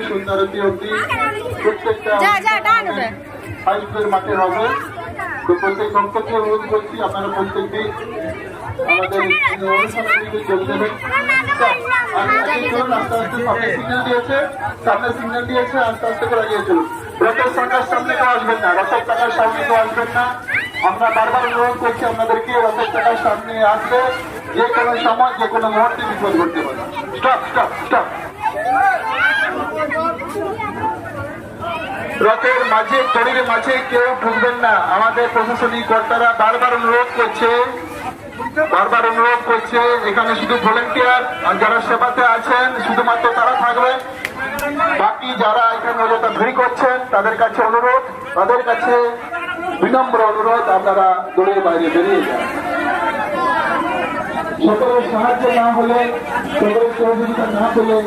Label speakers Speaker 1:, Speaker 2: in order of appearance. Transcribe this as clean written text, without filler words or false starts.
Speaker 1: সন্ধ্যারতি অবধি প্রত্যেকটা মাঠে হবে। তো প্রত্যেক ভক্তকে অনুরোধ করছি আপনারা প্রত্যেকটি আমাদের অনুষ্ঠানগুলিতে যোগ দেবেন। সামনে সিগন্যাল দিয়েছে আস্তে আস্তে করে এগিয়ে চলুন। রথের চাকার সামনে কেউ আসবেন না, রথের চাকার সামনে কেউ আসবেন না। আমরা বারবার অনুরোধ করছি আপনাদেরকে রথের চাকার সামনে আসলে যে কোনো সময় যে কোনো মুহূর্তে বিপদ ঘটতে পারে। Stop stop stop. রথের মাঝে দড়ির মাঝে কেউ ঢুকবেন না। আমাদের প্রশাসনিক কর্তারা বারবার অনুরোধ করছে এখানে শুধু ভলেন্টিয়ার আর যারা সেবাতে আছেন শুধুমাত্র তারা থাকবেন। বাকি যারা এখানে অযথা ভিড় করছেন তাদের কাছে অনুরোধ, তাদের কাছে বিনম্র অনুরোধ আপনারা দড়ির বাইরে বেরিয়ে যান। সকলের সাহায্য না হলে, সকলের সহযোগিতা না পেলে